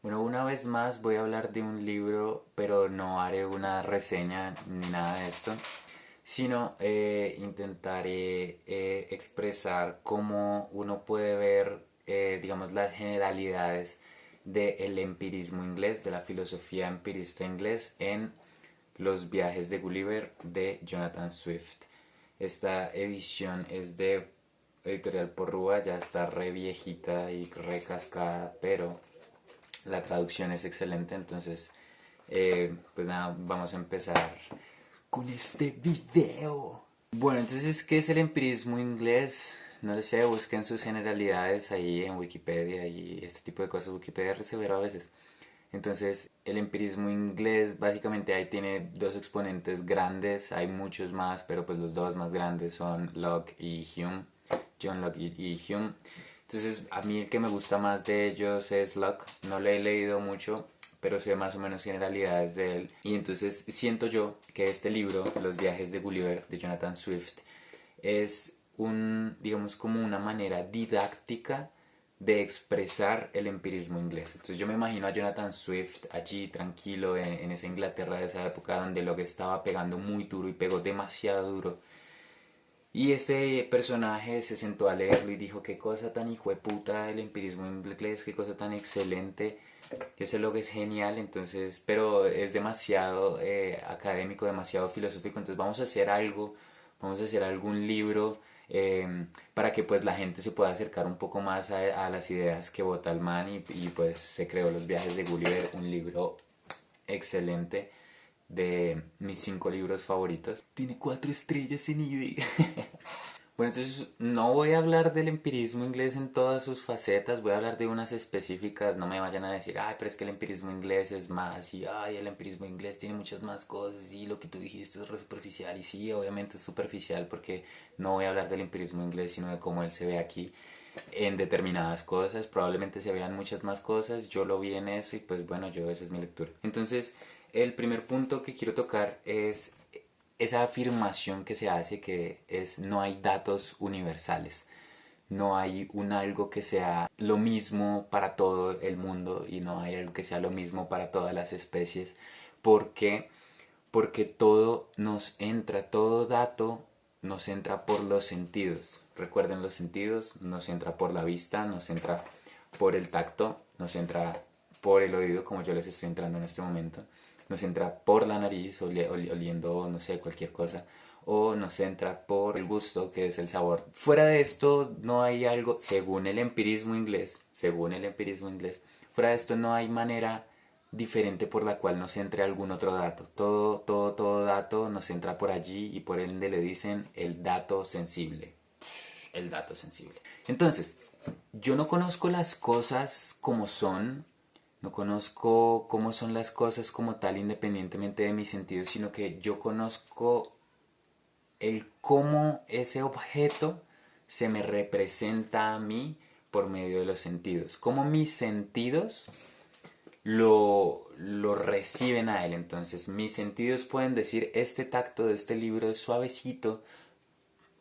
Bueno, una vez más voy a hablar de un libro, pero no haré una reseña ni nada de esto, sino intentaré expresar cómo uno puede ver, digamos, las generalidades del empirismo inglés, de la filosofía empirista inglés en Los viajes de Gulliver de Jonathan Swift. Esta edición es de Editorial Porrúa, ya está re viejita y re cascada, pero la traducción es excelente, entonces, pues nada, vamos a empezar con este video. Bueno, entonces, ¿qué es el empirismo inglés? No lo sé, busquen sus generalidades ahí en Wikipedia y este tipo de cosas. Wikipedia es severo a veces. Entonces, el empirismo inglés básicamente ahí tiene dos exponentes grandes, hay muchos más, pero pues los dos más grandes son Locke y Hume, John Locke y Hume. Entonces, a mí el que me gusta más de ellos es Locke, no le he leído mucho, pero sé más o menos generalidades de él. Y entonces siento yo que este libro, Los viajes de Gulliver, de Jonathan Swift, es digamos, como una manera didáctica de expresar el empirismo inglés. Entonces yo me imagino a Jonathan Swift allí tranquilo en esa Inglaterra de esa época donde lo que estaba pegando muy duro y pegó demasiado duro. Y este personaje se sentó a leerlo y dijo, qué cosa tan hijueputa el empirismo inglés, qué cosa tan excelente, que es lo que es genial, entonces, pero es demasiado académico, demasiado filosófico, entonces vamos a hacer algo, vamos a hacer algún libro para que pues la gente se pueda acercar un poco más a las ideas que vota el man y pues se creó Los viajes de Gulliver, un libro excelente de mis 5 libros favoritos. Tiene 4 estrellas en eBay. Bueno, entonces no voy a hablar del empirismo inglés en todas sus facetas, voy a hablar de unas específicas, no me vayan a decir, ay, pero es que el empirismo inglés es más, y ay, el empirismo inglés tiene muchas más cosas, y lo que tú dijiste es re superficial, y sí, obviamente es superficial porque no voy a hablar del empirismo inglés, sino de cómo él se ve aquí en determinadas cosas, probablemente se vean muchas más cosas, yo lo vi en eso y pues bueno, esa es mi lectura. Entonces, el primer punto que quiero tocar es esa afirmación que se hace que es no hay datos universales. No hay un algo que sea lo mismo para todo el mundo y no hay algo que sea lo mismo para todas las especies. ¿Por qué? Porque todo nos entra, todo dato nos entra por los sentidos. Recuerden los sentidos, nos entra por la vista, nos entra por el tacto, nos entra por el oído, como yo les estoy entrando en este momento, nos entra por la nariz, oliendo, no sé, cualquier cosa, o nos entra por el gusto, que es el sabor. Fuera de esto no hay algo, según el empirismo inglés, fuera de esto no hay manera diferente por la cual nos entre algún otro dato. Todo dato nos entra por allí y por ende le dicen el dato sensible. El dato sensible. Entonces, yo no conozco las cosas como son, no conozco cómo son las cosas como tal independientemente de mis sentidos, sino que yo conozco el cómo ese objeto se me representa a mí por medio de los sentidos. Cómo mis sentidos lo reciben a él. Entonces mis sentidos pueden decir, este tacto de este libro es suavecito.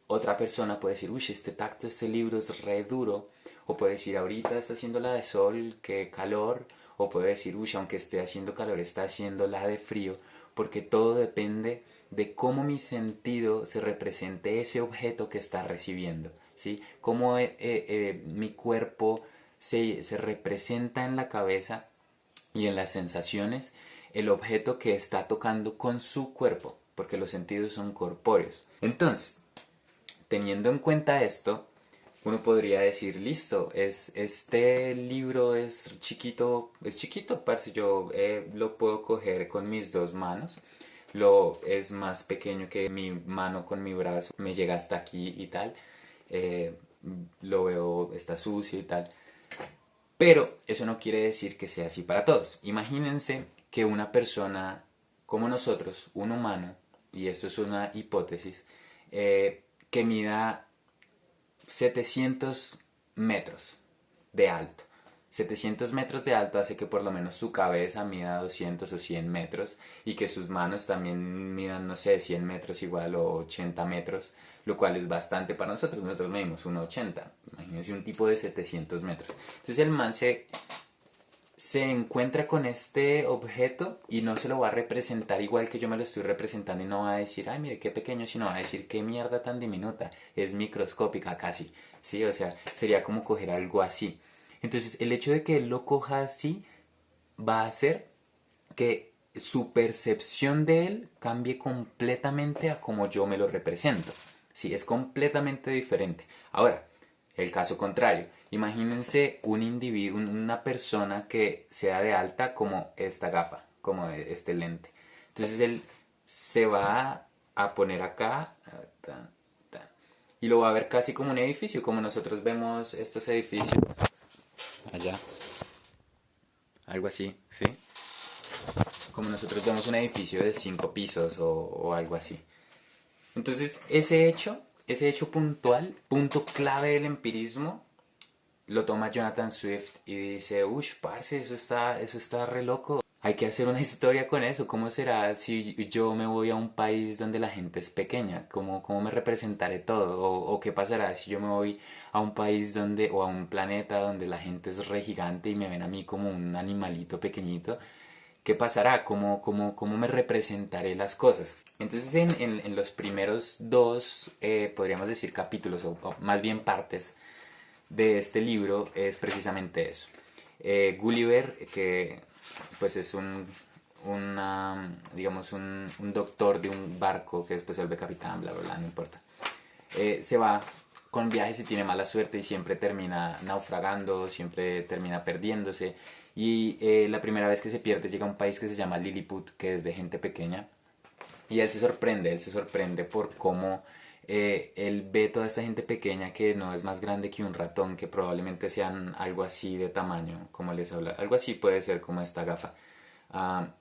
Otra persona puede decir, uy, este tacto de este libro es re duro. O puede decir, ahorita está haciendo la de sol, qué calor. O puede decir, uy, aunque esté haciendo calor, está haciendo la de frío. Porque todo depende de cómo mi sentido se represente ese objeto que está recibiendo. ¿Sí? Cómo mi cuerpo se representa en la cabeza y en las sensaciones el objeto que está tocando con su cuerpo, porque los sentidos son corpóreos. Entonces, teniendo en cuenta esto, uno podría decir, listo, este libro es chiquito, parce, yo lo puedo coger con mis 2 manos, es más pequeño que mi mano con mi brazo, me llega hasta aquí y tal, eh, lo veo, está sucio y tal, pero eso no quiere decir que sea así para todos. Imagínense que una persona como nosotros, un humano, y esto es una hipótesis, que mida 700 metros de alto. 700 metros de alto hace que por lo menos su cabeza mida 200 o 100 metros y que sus manos también midan, no sé, 100 metros igual o 80 metros, lo cual es bastante para nosotros. Nosotros medimos 1,80. Imagínense un tipo de 700 metros. Entonces el man se encuentra con este objeto y no se lo va a representar igual que yo me lo estoy representando y no va a decir, ay, mire qué pequeño, sino va a decir qué mierda tan diminuta, es microscópica casi, ¿sí? O sea, sería como coger algo así. Entonces, el hecho de que él lo coja así va a hacer que su percepción de él cambie completamente a como yo me lo represento. Sí, es completamente diferente. Ahora, el caso contrario, imagínense un individuo, una persona que sea de alta como esta gafa, como este lente. Entonces él se va a poner acá y lo va a ver casi como un edificio, como nosotros vemos estos edificios allá, algo así, ¿sí? Como nosotros vemos un edificio de 5 pisos o algo así. Entonces, ese hecho puntual, punto clave del empirismo, lo toma Jonathan Swift y dice, uff, parce, eso está re loco. Hay que hacer una historia con eso. ¿Cómo será si yo me voy a un país donde la gente es pequeña? ¿Cómo me representaré todo? O qué pasará si yo me voy a un país donde, o a un planeta donde la gente es re gigante y me ven a mí como un animalito pequeñito? ¿Qué pasará? ¿Cómo me representaré las cosas? Entonces en los primeros dos, podríamos decir capítulos, o más bien partes de este libro, es precisamente eso. Gulliver, que pues es digamos un doctor de un barco que después se vuelve capitán, bla, bla, bla, no importa. Se va con viajes y tiene mala suerte y siempre termina naufragando, siempre termina perdiéndose. Y la primera vez que se pierde llega a un país que se llama Lilliput, que es de gente pequeña. Y él se sorprende por cómo él ve toda esta gente pequeña que no es más grande que un ratón, que probablemente sean algo así de tamaño, como les habla. Algo así puede ser como esta gafa. Ah,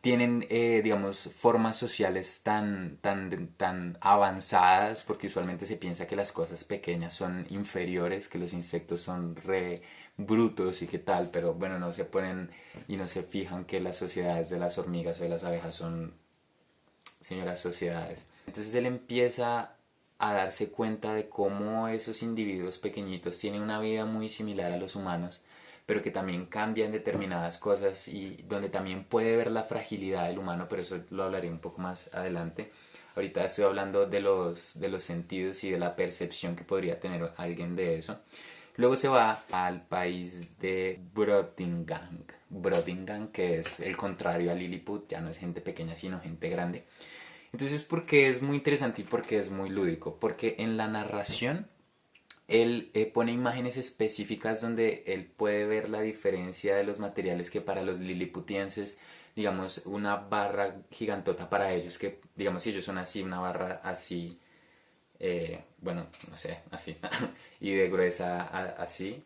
tienen, digamos, formas sociales tan avanzadas, porque usualmente se piensa que las cosas pequeñas son inferiores, que los insectos son re brutos y qué tal, pero bueno, no se ponen y no se fijan que las sociedades de las hormigas o de las abejas son señoras sociedades. Entonces él empieza a darse cuenta de cómo esos individuos pequeñitos tienen una vida muy similar a los humanos, pero que también cambian determinadas cosas y donde también puede ver la fragilidad del humano, pero eso lo hablaré un poco más adelante. Ahorita estoy hablando de los sentidos y de la percepción que podría tener alguien de eso. Luego se va al país de Brobdingang. Brobdingang, que es el contrario a Lilliput, ya no es gente pequeña, sino gente grande. Entonces, porque es muy interesante y porque es muy lúdico, porque en la narración él pone imágenes específicas donde él puede ver la diferencia de los materiales que para los liliputienses, digamos, una barra gigantota para ellos, que digamos si ellos son así, una barra así, bueno, no sé, así, y de gruesa así,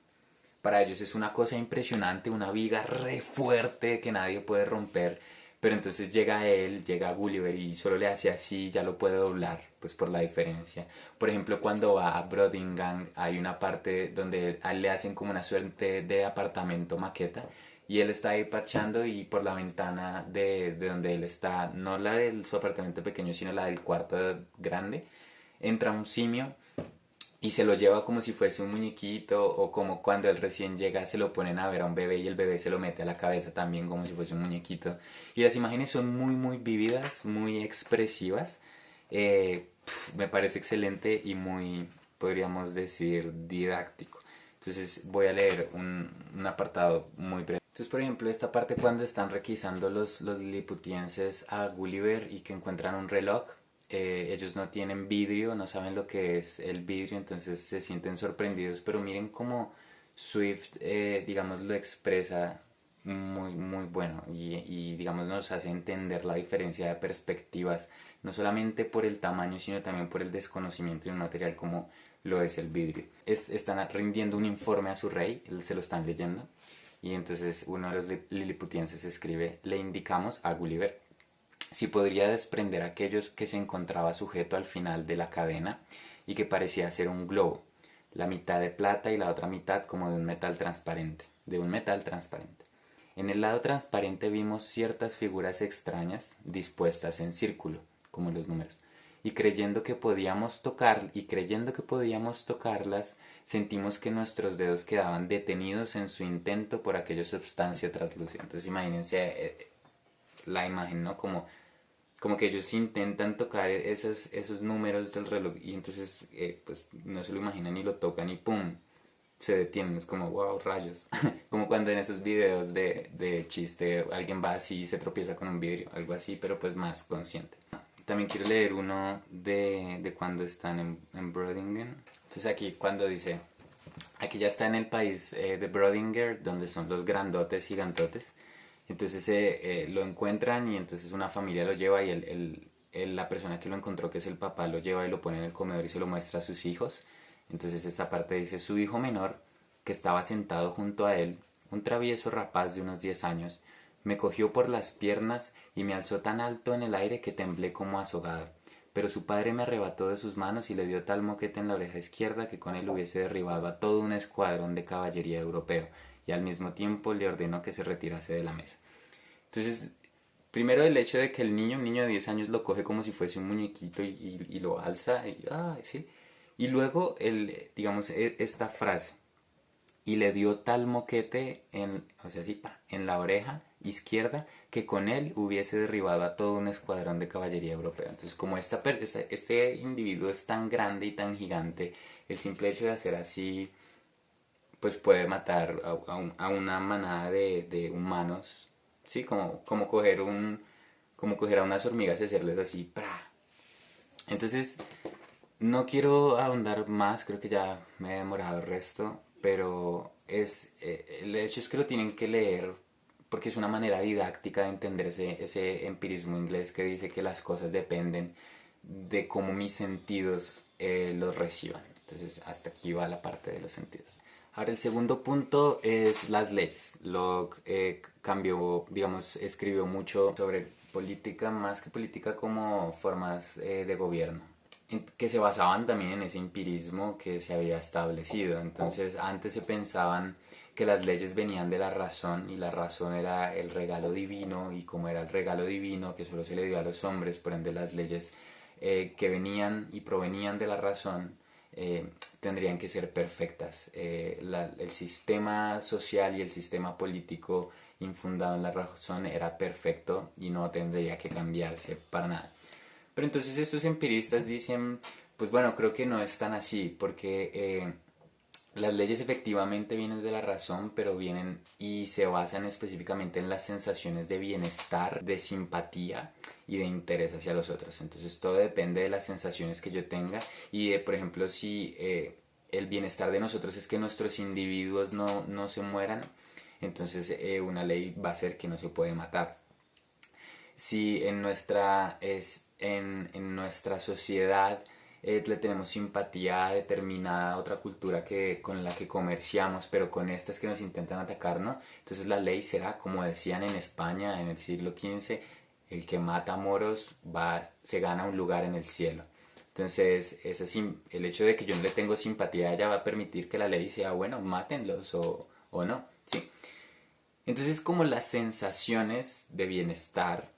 para ellos es una cosa impresionante, una viga re fuerte que nadie puede romper. Pero entonces llega él, llega Gulliver y solo le hace así, ya lo puede doblar, pues por la diferencia. Por ejemplo, cuando va a Brodingang hay una parte donde a él le hacen como una suerte de apartamento maqueta y él está ahí parchando y por la ventana de donde él está, no la de su apartamento pequeño, sino la del cuarto grande, entra un simio y se lo lleva como si fuese un muñequito o como cuando él recién llega se lo ponen a ver a un bebé y el bebé se lo mete a la cabeza también como si fuese un muñequito. Y las imágenes son muy vividas, muy expresivas. Me parece excelente y muy, podríamos decir, didáctico. Entonces voy a leer un apartado muy breve. Entonces, por ejemplo, esta parte cuando están requisando los liliputienses a Gulliver y que encuentran un reloj, ellos no tienen vidrio, no saben lo que es el vidrio, entonces se sienten sorprendidos, pero miren cómo Swift, digamos, lo expresa muy bueno y, digamos, nos hace entender la diferencia de perspectivas, no solamente por el tamaño, sino también por el desconocimiento de un material como lo es el vidrio. Están rindiendo un informe a su rey, se lo están leyendo, y entonces uno de los liliputienses escribe, le indicamos a Gulliver si podría desprender aquellos que se encontraba sujeto al final de la cadena y que parecía ser un globo, la mitad de plata y la otra mitad como de un metal transparente, En el lado transparente vimos ciertas figuras extrañas dispuestas en círculo, como los números, y creyendo que podíamos tocarlas, sentimos que nuestros dedos quedaban detenidos en su intento por aquella sustancia translúcida. Entonces imagínense la imagen, ¿no? Como que ellos intentan tocar esos números del reloj y entonces pues no se lo imaginan y lo tocan y ¡pum! Se detienen, es como wow, rayos. Como cuando en esos videos de chiste alguien va así y se tropieza con un vidrio, algo así, pero pues más consciente. También quiero leer uno de cuando están en Brodingen. Entonces aquí cuando dice, aquí ya está en el país de Brodinger, donde son los grandotes, gigantotes. Entonces lo encuentran y entonces una familia lo lleva y la persona que lo encontró, que es el papá, lo lleva y lo pone en el comedor y se lo muestra a sus hijos. Entonces esta parte dice, su hijo menor, que estaba sentado junto a él, un travieso rapaz de unos 10 años, me cogió por las piernas y me alzó tan alto en el aire que temblé como azogado. Pero su padre me arrebató de sus manos y le dio tal moquete en la oreja izquierda que con él hubiese derribado a todo un escuadrón de caballería europeo, y al mismo tiempo le ordenó que se retirase de la mesa. Entonces, primero el hecho de que el niño, un niño de 10 años, lo coge como si fuese un muñequito y lo alza, sí. Y luego, digamos, esta frase, y le dio tal moquete o sea, sí, en la oreja izquierda que con él hubiese derribado a todo un escuadrón de caballería europea. Entonces, como este individuo es tan grande y tan gigante, el simple hecho de hacer así, pues puede matar a una manada de humanos, sí, como coger a unas hormigas y hacerles así, ¡pra! Entonces, no quiero ahondar más, creo que ya me he demorado el resto, pero el hecho es que lo tienen que leer porque es una manera didáctica de entender ese empirismo inglés que dice que las cosas dependen de cómo mis sentidos los reciban. Entonces, hasta aquí va la parte de los sentidos. Ahora, el segundo punto es las leyes. Locke cambió, digamos, escribió mucho sobre política, más que política como formas de gobierno que se basaban también en ese empirismo que se había establecido. Entonces, antes se pensaban que las leyes venían de la razón y la razón era el regalo divino, y como era el regalo divino que solo se le dio a los hombres, por ende las leyes que venían y provenían de la razón tendrían que ser perfectas. El sistema social y el sistema político infundado en la razón era perfecto y no tendría que cambiarse para nada. Pero entonces estos empiristas dicen, pues bueno, creo que no es tan así, porque las leyes efectivamente vienen de la razón, pero vienen y se basan específicamente en las sensaciones de bienestar, de simpatía y de interés hacia los otros. Entonces todo depende de las sensaciones que yo tenga y de, por ejemplo, si el bienestar de nosotros es que nuestros individuos no se mueran, entonces una ley va a ser que no se puede matar. Si en nuestra sociedad le tenemos simpatía a determinada otra cultura con la que comerciamos, pero con estas que nos intentan atacar, ¿no? Entonces la ley será, como decían en España en el siglo XV, el que mata moros se gana un lugar en el cielo. Entonces, el hecho de que yo no le tengo simpatía a ella va a permitir que la ley sea, bueno, mátenlos o no, ¿sí? Entonces, como las sensaciones de bienestar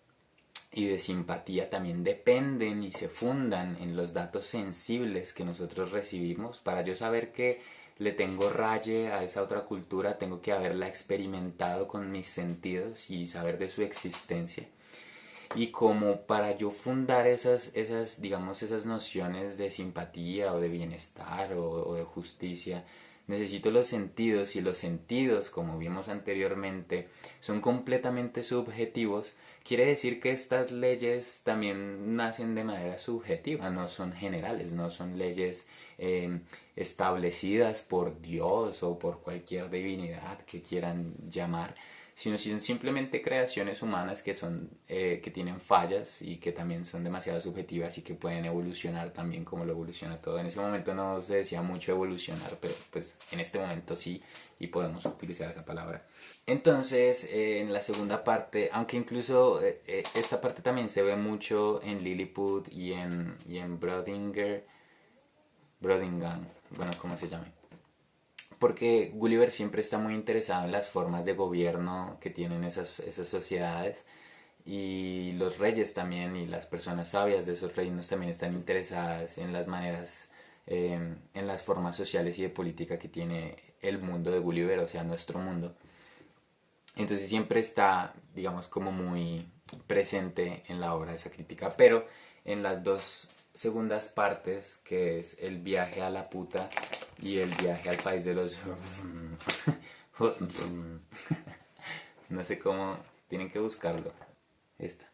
y de simpatía también dependen y se fundan en los datos sensibles que nosotros recibimos. Para yo saber que le tengo raye a esa otra cultura, tengo que haberla experimentado con mis sentidos y saber de su existencia. Y como para yo fundar digamos, esas nociones de simpatía o de bienestar o de justicia, necesito los sentidos, y los sentidos, como vimos anteriormente, son completamente subjetivos. Quiere decir que estas leyes también nacen de manera subjetiva, no son generales, no son leyes establecidas por Dios o por cualquier divinidad que quieran llamar, sino son simplemente creaciones humanas que tienen fallas y que también son demasiado subjetivas y que pueden evolucionar también como lo evoluciona todo. En ese momento no se decía mucho evolucionar, pero pues en este momento sí, y podemos utilizar esa palabra. Entonces, en la segunda parte, aunque incluso esta parte también se ve mucho en Lilliput y en Brodingan, bueno, como se llame. Porque Gulliver siempre está muy interesado en las formas de gobierno que tienen esas sociedades y los reyes también y las personas sabias de esos reinos también están interesadas en las maneras, en las formas sociales y de política que tiene el mundo de Gulliver, o sea, nuestro mundo. Entonces siempre está, digamos, como muy presente en la obra esa crítica, pero en las dos segundas partes, que es el viaje a la puta y el viaje al país de los... no sé cómo, tienen que buscarlo. Esta.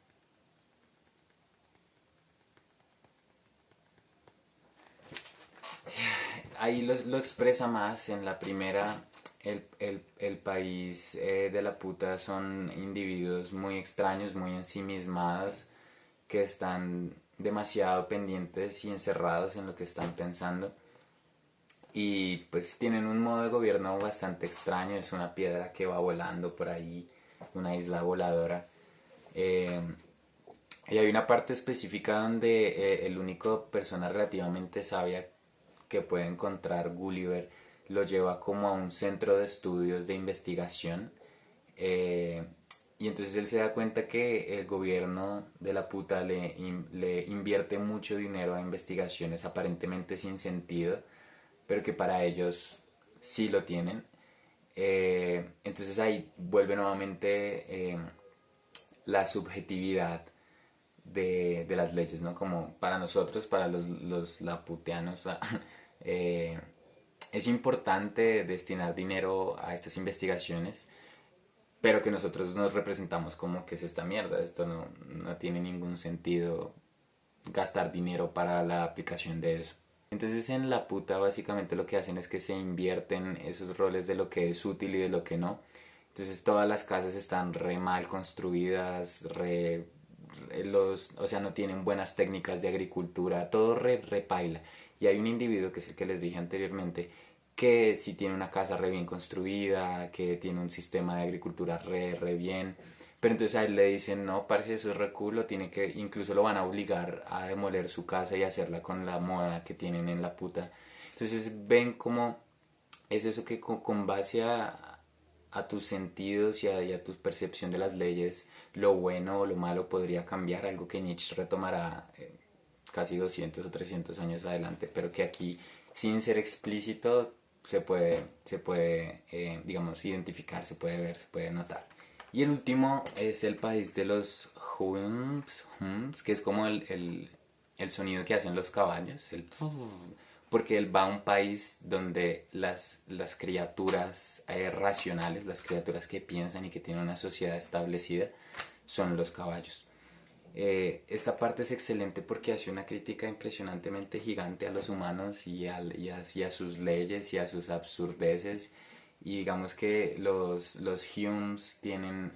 Ahí lo expresa más en la primera. El país de la puta son individuos muy extraños, muy ensimismados, que están demasiado pendientes y encerrados en lo que están pensando. Y pues tienen un modo de gobierno bastante extraño, es una piedra que va volando por ahí, una isla voladora. Eh, y hay una parte específica donde el único persona relativamente sabia que puede encontrar Gulliver lo lleva como a un centro de estudios de investigación. eh, y entonces él se da cuenta que el gobierno de la puta le invierte mucho dinero a investigaciones aparentemente sin sentido, pero que para ellos sí lo tienen. Entonces ahí vuelve nuevamente la subjetividad de las leyes, ¿no? Como para nosotros, para los laputianos, eh, es importante destinar dinero a estas investigaciones, pero que nosotros nos representamos como que es esta mierda, esto no tiene ningún sentido gastar dinero para la aplicación de eso. Entonces en la puta básicamente lo que hacen es que se invierten esos roles de lo que es útil y de lo que no. Entonces todas las casas están re mal construidas, o sea, no tienen buenas técnicas de agricultura, todo re paila. Y hay un individuo, que es el que les dije anteriormente, que sí tiene una casa re bien construida, que tiene un sistema de agricultura re bien. Pero entonces a él le dicen, no, parce, eso es re cool, tiene que, incluso lo van a obligar a demoler su casa y hacerla con la moda que tienen en la puta. Entonces ven cómo es eso que con base a tus sentidos y a tu percepción de las leyes, lo bueno o lo malo podría cambiar, algo que Nietzsche retomará casi 200 o 300 años adelante, pero que aquí, sin ser explícito, se puede digamos, identificar, se puede ver, se puede notar. Y el último es el país de los hums, que es como el sonido que hacen los caballos, porque él va a un país donde las criaturas racionales, las criaturas que piensan y que tienen una sociedad establecida, son los caballos. Esta parte es excelente porque hace una crítica impresionantemente gigante a los humanos y a sus leyes y a sus absurdeces. Y digamos que los Humes tienen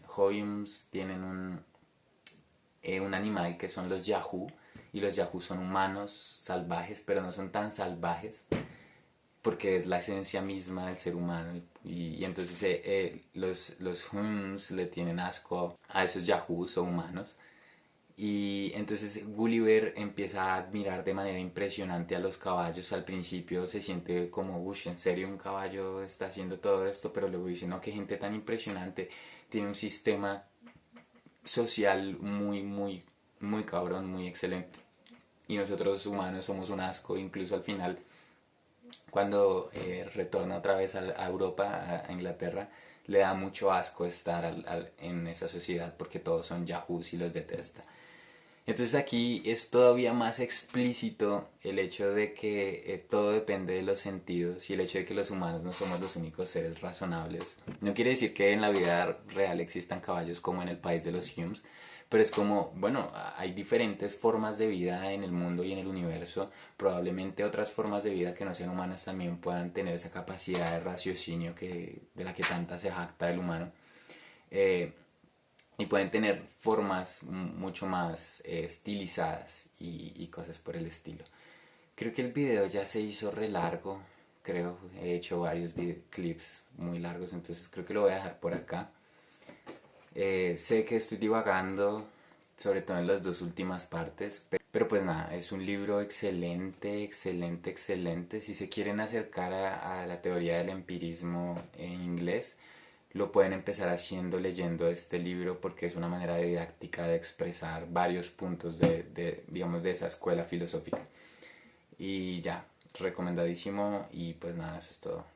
un animal que son los Yahoo, y los Yahoo son humanos salvajes, pero no son tan salvajes porque es la esencia misma del ser humano. Y entonces los Humes le tienen asco a esos Yahoos o humanos. Y entonces Gulliver empieza a admirar de manera impresionante a los caballos. Al principio se siente como, uff, en serio un caballo está haciendo todo esto, pero luego dice, no, qué gente tan impresionante, tiene un sistema social muy cabrón, muy excelente. Y nosotros humanos somos un asco, incluso al final, cuando retorna otra vez a Europa, a Inglaterra, le da mucho asco estar en esa sociedad porque todos son yahoos y los detesta. Entonces aquí es todavía más explícito el hecho de que todo depende de los sentidos y el hecho de que los humanos no somos los únicos seres razonables. No quiere decir que en la vida real existan caballos como en el país de los Humes, pero es como, bueno, hay diferentes formas de vida en el mundo y en el universo. Probablemente otras formas de vida que no sean humanas también puedan tener esa capacidad de raciocinio de la que tanta se jacta el humano. Eh, y pueden tener formas mucho más estilizadas y cosas por el estilo. Creo que el video ya se hizo re largo, creo, he hecho varios clips muy largos, entonces creo que lo voy a dejar por acá. Sé que estoy divagando, sobre todo en las dos últimas partes, pero pues nada, es un libro excelente, excelente, excelente. Si se quieren acercar a la teoría del empirismo en inglés, lo pueden empezar haciendo leyendo este libro porque es una manera didáctica de expresar varios puntos digamos, de esa escuela filosófica. Y ya, recomendadísimo y pues nada, eso es todo.